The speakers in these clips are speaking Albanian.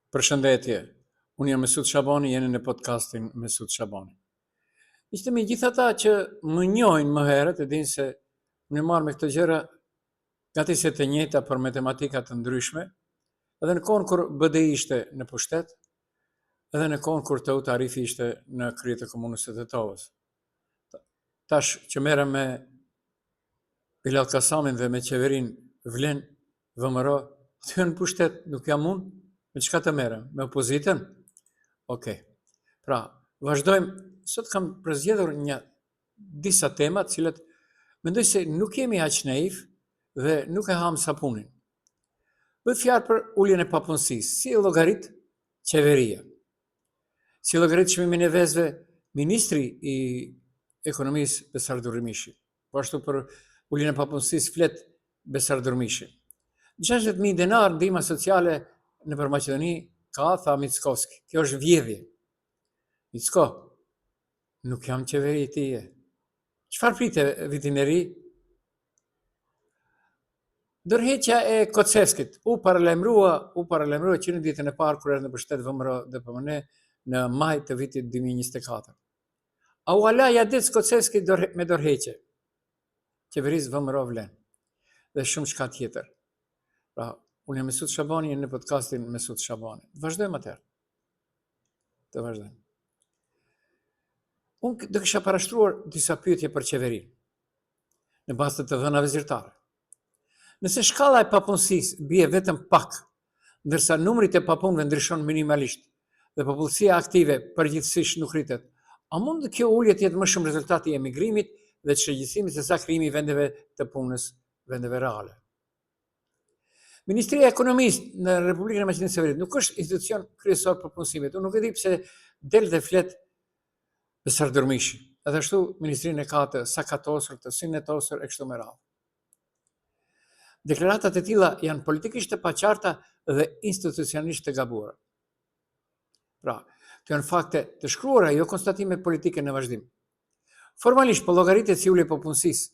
Përshëndetje, unë jam Mesut Shabani, jeni në podcastin Mesut Shabani. Ishte me gjithë ata që më njohin më herët, e dinë se unë marrë me këto gjëra gati se të njëjta për matematika të ndryshme, edhe në kohën kur BDI ishte në pushtet, edhe në kohën kur TU Tarifi ishte në krye të komunës së Tetovës. Tash që merrem me Bilal Kasamin dhe me qeverin Vlen VMRO, të në pushtet nuk jam unë, me çka të merrem? Me opozitën? Okej. Pra, vazhdojmë. Sot kam përzgjedhur disa tema të cilat mendoj se nuk jemi aq naiv dhe nuk e ham sapunin. Bëhet fjalë për uljen e papunësisë, si e llogarit qeveria. Si e llogarit çmimin e vezëve ministri i ekonomisë Besar Durrëmishi. Po ashtu për uljen e papunësisë flet Besar Durrëmishi. 60.000 denar ndihma sociale nëpër Maqedoni ka, tha Mickovski. Kjo është vjedhje. Micko, nuk jam qeveri tije. Çfarë prite vitin e ri? Ndërheqja e Kocevskit u paralajmërua që në ditën e parë kur erdhi në pushtet VMRO DPMN në maj të vitit 2024. A u ala Jadec Kocevski me dorëheqje qeverisë VMRO Vlen dhe shumë çka tjetër. Pra, unë jam Mesut Shabani në podcastin Mesut Shabani. Vazhdojmë atëherë. Të vazhdojmë. Unë do kisha parashtruar disa pyetje për qeverinë, në bazë të dhënave zyrtare. Nëse shkalla e papunësisë bie vetëm pak, ndërsa numri i papunëve ndryshon minimalisht dhe popullsia aktive përgjithsisht nuk rritet, a mund kjo ulje të jetë më shumë rezultati i emigrimit dhe të shëgjitësimit se sa krijimi i vendeve të punës, vendeve reale? Ministria e Ekonomisë në Republikën e Maqedonisë së Veriut nuk është institucion kryesor për punësimet. Unë nuk e di pse del dhe flet Besar Durrëmishi. Edhe ashtu ministrinë e ka të sakatosur, të sinetosur e kështu me radhë. Deklaratat e tilla janë politikisht të paqarta dhe institucionalisht të gabuara. Pra, këto janë fakte të shkruara, jo konstatime politike në vazhdim. Formalisht po llogaritet si ulje e papunësisë,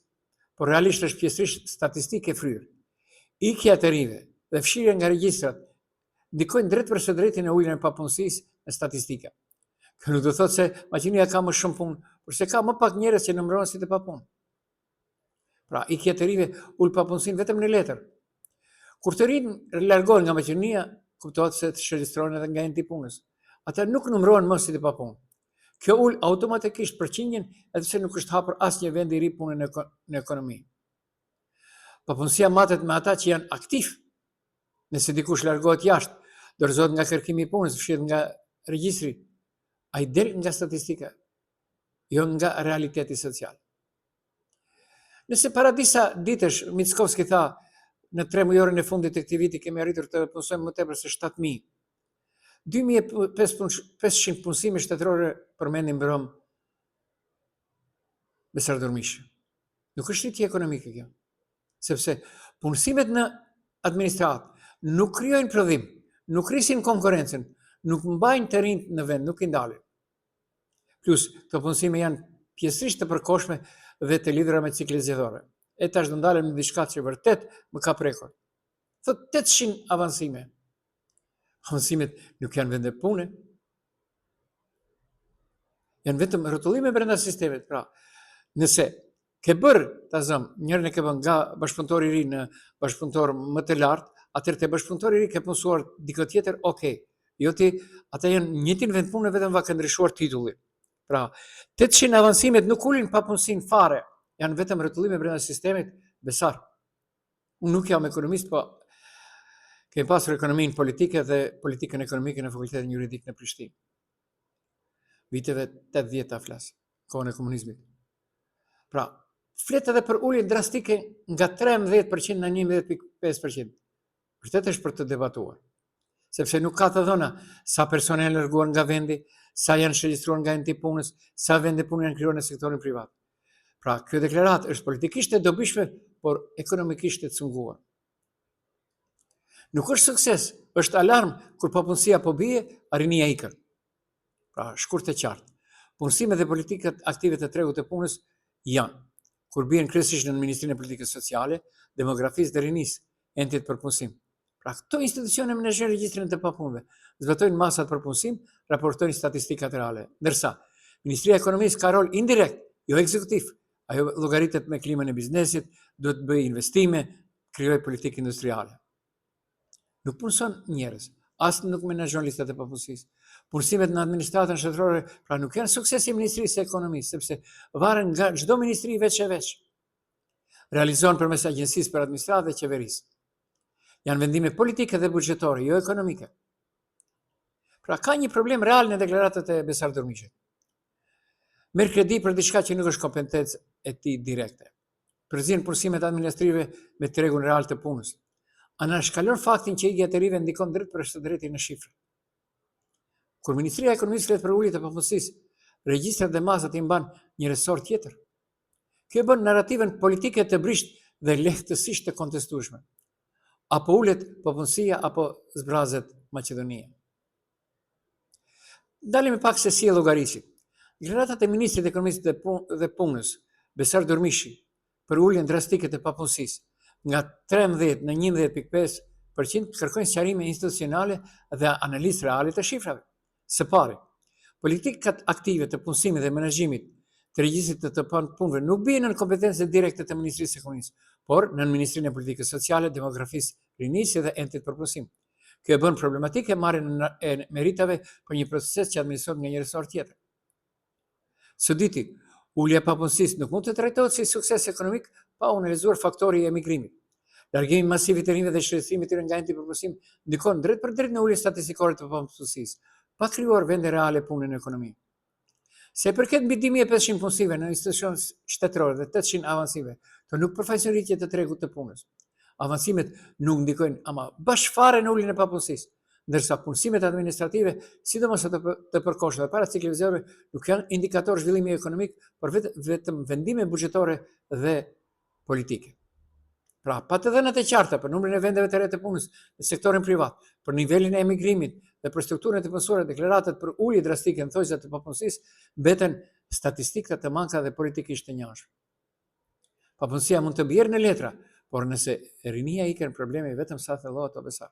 por realisht është pjesërisht statistike fryrë. Ikja të rinjve dhe fshirja nga regjistrat ndikojnë drejt për së drejti në uljen e papunësisë në statistika. Kjo nuk do thotë se Maqedonia ka më shumë punë, por se ka më pak njerëz që numërohen si të papunë. Pra, ikja të rinjve ul papunësinë vetëm në letër. Kur të rinj largohen nga Maqedonia, kuptohet se të shregjistrojnë edhe nga enti punës. Ata nuk numërohen më si të papunë. Kjo ul automatikisht përqindjen edhe pse nuk është hapur asnjë vend i ri punën në ekonomi. Papunësia matet me ata që janë aktiv. Nëse dikush largohet jashtë, dorëzohet nga kërkimi i punës, fshihet nga regjistri, ai del nga statistika, jo nga realiteti social. Nëse para disa ditësh Mickovski tha, në 3 mujorën e fundit të këtij viti kemi arritur të punësojmë më tepër se 7.000. 2.500 punësime shtetërore përmendin mbrom Besar Durrëmishi. Nuk është rritje ekonomike kjo. Sepse punësimet në administratë nuk krijojnë prodhim, nuk rrisin konkurrencën, nuk mbajnë të rinjt në vend, nuk i ndalin. Plus, këto punësime janë pjesërisht të përkohshme dhe të lidhura me ciklet zgjedhore. E tash do ndalem në diçka që vërtet më ka prekur. Thot 800 avancime. Avancimet nuk janë vende pune. Janë vetëm rrotullime brenda sistemit. Pra, nëse ke bërë ta zëm, njërin e ke bën nga bashkëpunëtori i ri në bashkëpunëtor më të lartë, atëherë te bashkëpunëtori i ri ke punësuar dikë tjetër, okay. Jo ti, ata janë njëtin vend pune, vetëm va ka ndryshuar titulli. Pra, 800 avancimet nuk ulin papunësinë fare, janë vetëm rrotullime brenda sistemit Besar. Unë nuk jam ekonomist, po kemi pasur ekonominë politike dhe politikën ekonomike në Fakultetin Juridik në Prishtinë. Viteve 80 flas, kohën e komunizmit. Pra, flet edhe për uljen drastike nga 13% në 11.5%. Vërtet është për të debatuar. Sepse nuk ka të dhëna sa personel larguar nga vendi, sa janë shregjistruar nga enti punës, sa vende punë janë krijuar në sektorin privat. Pra, kjo deklaratë është politikisht e dobishme, por ekonomikisht e cunguar. Nuk është sukses, është alarm kur papunësia po bie, arrinia ikën. Pra, shkurt e qartë. Punësimet dhe politikat aktive të tregut të punës janë, kur bien kryesisht në Ministrinë e Politikës Sociale, Demografisë dhe Rinisë, entit për punësim. Pra këto institucione menaxhojnë regjistrin të papunëve, zbatojnë masat për punësim, raportojnë statistikat reale. Ndërsa Ministria e Ekonomisë ka rol indirekt, jo ekzekutiv. Ajo llogaritet me klimën e biznesit, duhet të bëjë investime, krijojë politikë industriale. Nuk punëson njerëz, as nuk menaxhon listat e papunësisë. Punësimet në administratën shtetërore pra nuk janë suksesi i Ministrisë së Ekonomisë, sepse varen nga çdo ministri veç e veç. Realizohen përmes Agjencisë për Administratë dhe Qeverisë. Janë vendime politike dhe buxhetore, jo ekonomike. Pra ka një problem real në deklaratat e Besar Durmishit. Merr kredi për diçka që nuk është kompetencë e tij direkte. Përzien punësimet administrative me tregun real të punës. Anashkalon faktin që igja e rive ndikon drejt për së drejti në shifra. Kur Ministria e Ekonomisë flet për ulje të papunësisë, regjistrat dhe masat i mban një resort tjetër. Kjo bën narrativën politike të brisht dhe lehtësisht të kontestueshme. Apo ulet papunësia apo zbrazet Maqedonia. Dalim pak se si e llogarisit. Deklaratat e Ministrit të Ekonomisë dhe Punës, Besar Durmishi, për uljen drastike të papunësisë, nga 13 në 11.5% kërkojnë sqarime institucionale dhe analizë reale të shifrave. Së pari, politikat aktive të punësimit dhe menaxhimit të regjistrit të punëve nuk bien në kompetencë direkte të Ministrisë së Ekonomisë, por në Ministrinë e Politikës Sociale, Demografisë, Rinisë dhe Entit për Punësim. Kjo e bën problematike marrjen e meritave për një proces që administrohet nga një resort tjetër. Së dyti, ulja e papunësisë nuk mund të trajtohet si sukses ekonomik pa u analizuar faktori i emigrimit. Largimi masiv i të rinjve dhe shqetësimi i tyre nga enti për punësim ndikon drejt për drejt në uljen statistikore të papunësisë, pa krijuar vende reale pune në ekonomi. Se përket mbi 2500 punësive në institucione shtetërore dhe 800 avansive, to nuk përfaqësojnë rritje të tregut të punës. Avancimet nuk ndikojnë ama bashkëfare në uljen e papunësisë, ndërsa punësimet administrative, sidomos të përkohshme dhe para ciklit vizore, nuk janë indikator zhvillimi ekonomik, por vetëm vendime buxhetore dhe politike. Pra, pa të dhënat e qarta për numrin e vendeve të re të punës në sektorin privat, për nivelin e emigrimit dhe për strukturën e të punësuara, deklaratat për ulje drastike në thojza të papunësisë mbeten statistika të manka dhe politikisht të njohshme. Papunësia mund të bjerë në letra, por nëse rinia ikën problemi vetëm sa thellohet o besar.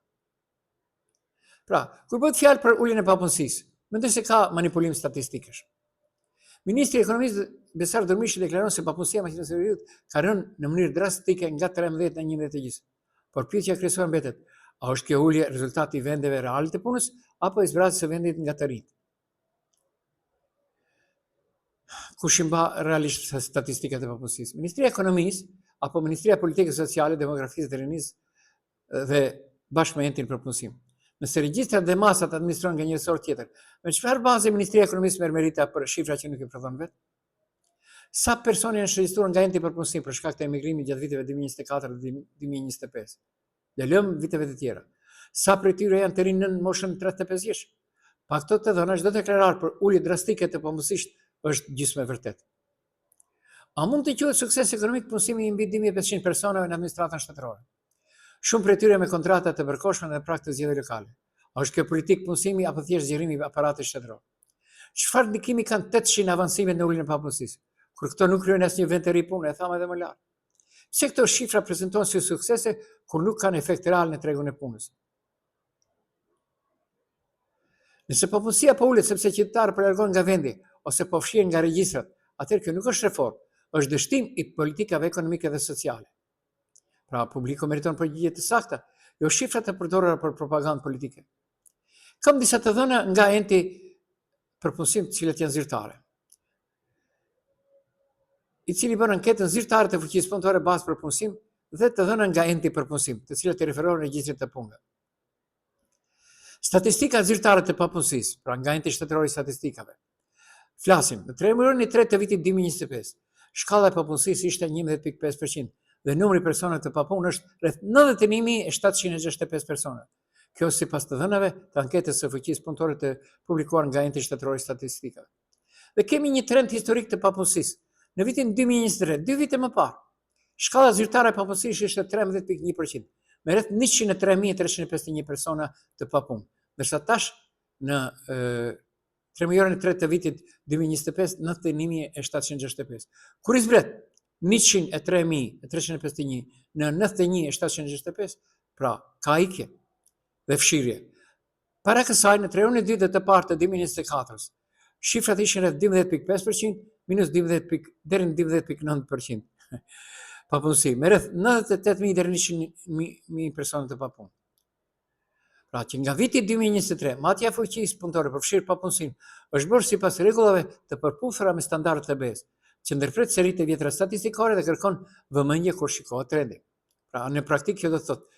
Pra, kur bëhet fjalë për uljen e papunësisë, mendoj se ka manipulim statistikesh. Ministri i Ekonomisë Besar Durmishi deklaron se papunësia e Maqedonisë ka rënë në mënyrë drastike nga 13 në 11.5%. Por pyetja kryesore mbetet, a është kjo ulje rezultati i vendeve reale të punës apo i zbrazjes së vendit nga të rinjt? Kush i mba realisht statistikat e papunësisë? Ministria e Ekonomisë apo Ministria e Politikës Sociale, Demografisë dhe Rinisë dhe bashkë me entin për punësim? Nëse regjistrat dhe masat administrohen nga një resort tjetër, me çfarë baze Ministria e Ekonomisë merr merita për shifra që nuk i prodhon vetë? Sa persona janë regjistruar nga enti për punësim për shkak të emigrimit gjatë viteve 2024 dhe 2025? Dhe lëm viteve të tjera. Sa prej tyre janë të rinë në moshën 35 vjeç? Pa këto të dhëna, çdo deklarar për ulje drastike të papunësisë është gjysmë e vërtetë. A mund të quhet sukses ekonomik punësimi i mbi 2500 personave në administratën shtetërore? Shumë prej tyre me kontrata të përkohshme dhe prag të zgjedhjeve lokale. A është kjo politikë punësimi apo thjesht zgjerimi i aparatit shtetëror? Çfarë ndikimi kanë 800 avancimet në uljen e papunësisë? Kur këto nuk krijojnë asnjë vend të ri pune, e thamë edhe më lart. Pse këto shifra prezantohen si suksese kur nuk kanë efekt real në tregun e punës? Nëse papunësia po ulet sepse qytetarët po largohen nga vendi ose po fshihen nga regjistrat, atëherë kjo nuk është reformë, është dështim i politikave ekonomike dhe sociale. Pra, publiku meriton përgjigje të sakta, jo shifra të përdorura për propagandë politike. Kam disa të dhëna nga enti për punësim të cilat janë zyrtare, i cili bën anketën zyrtare të fuqisë punëtore bazë për punësim dhe të dhëna nga enti për punësim, të cilat i referohen regjistrit të punëve. Statistika zyrtare të papunësisë, pra nga enti shtetëror i statistikave. Flasim, në tremërorin e tretë të vitit 2025, shkalla e papunësisë ishte 11.5% dhe numri i personave të papunë është rreth 91.765 persona. Kjo sipas të dhënave të anketës së fuqisë punëtore të publikuar nga enti shtetëror i statistikave. Dhe kemi një trend historik të papunësisë. Në vitin 2023, 2 vite më parë, shkalla zyrtare e papunësisë ishte 13.1%, me rreth 103.351 persona të papunë, ndërsa tash në tremëjorin e tretë të vitit 2025, 91.765. Kur i zbret 103.351 në 91.765, pra ka ikje, dhe fshirje. Para kësaj, në tregun e dytë dhe të parë të 2024, shifrat ishin rreth 12.5%, minus 12 deri në 12.9%. Papunësi, me rreth 98.000 deri në 100.000 persona të papunë. Pra që nga viti 2023, matja e fuqisë punëtore përfshirë papunësinë është bërë sipas rregullave të përputhura me standardet e BE-s, që ndërpret seritë e vjetra statistikore dhe kërkon vëmendje kur shikohet trendi. Pra në praktikë kjo do të thotë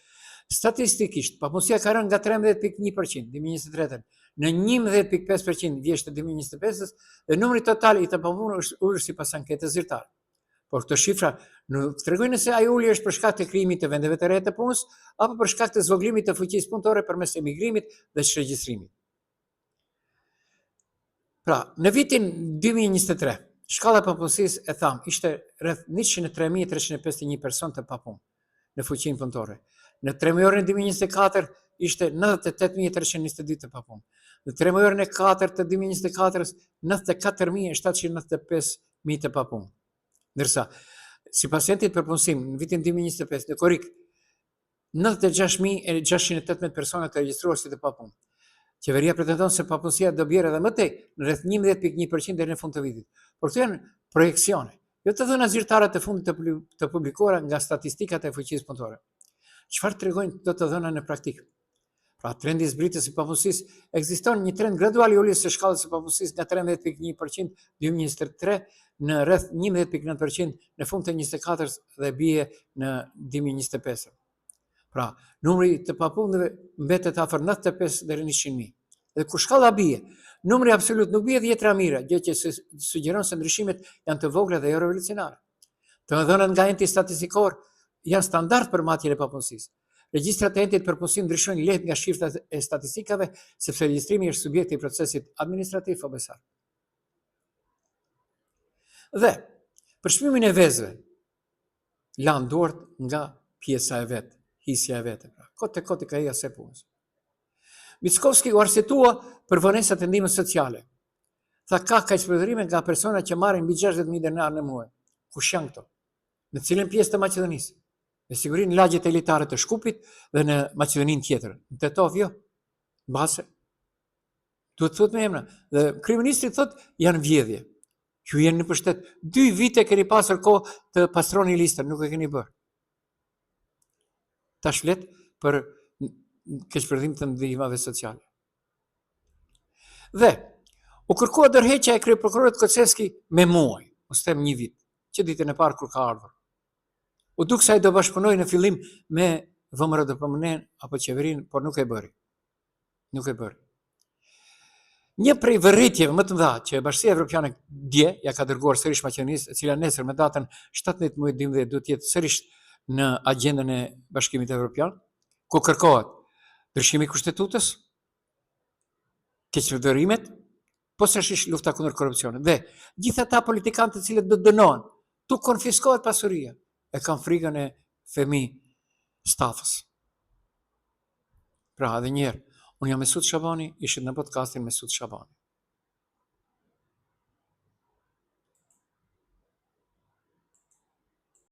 statistikisht papunësia ka rënë nga 13.1% 2023 në 11.5% vjesht të 2025 dhe numri total i të papunur është ulur sipas anketës zyrtare. Por këto shifra nuk tregojnë se ai ulje është për shkak të krijimit të vendeve të reja të punës apo për shkak të zvogëlimit të fuqisë punëtore përmes emigrimit dhe shregjistrimit. Pra, në vitin 2023, shkalla e papunësisë e tham ishte rreth 103.351 personë të papunë në fuqinë punëtore. Në tremëjorin e 2024 ishte 98.322 të papunë. Në tremëjorin e 4 të 2024 94.795 të papunë. Ndërsa, si pacientit për punësim në vitin 2025 në Korik 96.618 persona të regjistruar si të papunë. Qeveria pretendon se papunësia do bjerë edhe më tej në rreth 11.1% deri në fund të vitit. Por këto janë projekcione, jo të dhëna zyrtare të fundit të publikuara nga statistikat e fuqisë punëtore. Çfarë tregojnë këto të dhëna në praktikë? Pra, trendi i zbritjes së papunësisë ekziston një trend gradual i uljes së shkallës së papunësisë nga 13.1% 2023 në rreth 11.9% në fund të 2024 dhe bie në 2025. Pra, numri të papunëve mbetet afër 95 deri në 100.000. Dhe kur shkalla bie, numri absolut nuk bie 10 mira, gjë që sugjeron se ndryshimet janë të vogla dhe jo revolucionare. Të dhënat nga enti statistikor janë standard për matjen e papunësisë. Regjistrat e entit për punësim ndryshojnë lehtë nga shifrat e statistikave, sepse regjistrimi është subjekti i procesit administrativ obesar. Dhe, për çmimin e vezëve, lanë duart nga pjesa e vetë, hisja e vetë. Kote ka ia se punës. Mickovski u arsitua për vonesat e ndihmës sociale. Tha ka shpërndërime nga persona që marrin mbi 60.000 denar në muaj. Kush janë këto? Në cilën pjesë të Maqedonisë? Me siguri në lagjet elitare të Shkupit dhe në Maqedoninë tjetër. Në Tetov jo. Mbase. Duhet thot me emra. Dhe kryeministri thot janë vjedhje. Ju jeni në pushtet 2 vite keni pasur kohë të pastroni listën, nuk e keni bërë. Tash flet për keqpërdorim të ndihmave sociale. Dhe u kërkua ndërheqja e kryeprokurorit Koceski me muaj, mos them 1 vit, që ditën e parë kur ka ardhur. U duk se ai do bashkëpunoj në fillim me VMRDPM-n apo qeverinë, por nuk e bëri. Nuk e bëri. Një prej vërritjeve më të mëdha që Bashkia Evropiane dje ja ka dërguar sërish Maqedonisë, e cila nesër me datën 17 muaj 12 duhet të jetë sërish në agjendën e Bashkimit Evropian, ku kërkohet ndryshimi i kushtetutës, keqpërdorimet, posaçërisht lufta kundër korrupsionit dhe gjithë ata politikanë të cilët do dënohen, tu konfiskohet pasuria. E kam frikën e Femi Stafës. Pra, edhe njerë, unë jam Mesut Shabani, ishit në podcastin Mesut Shabani.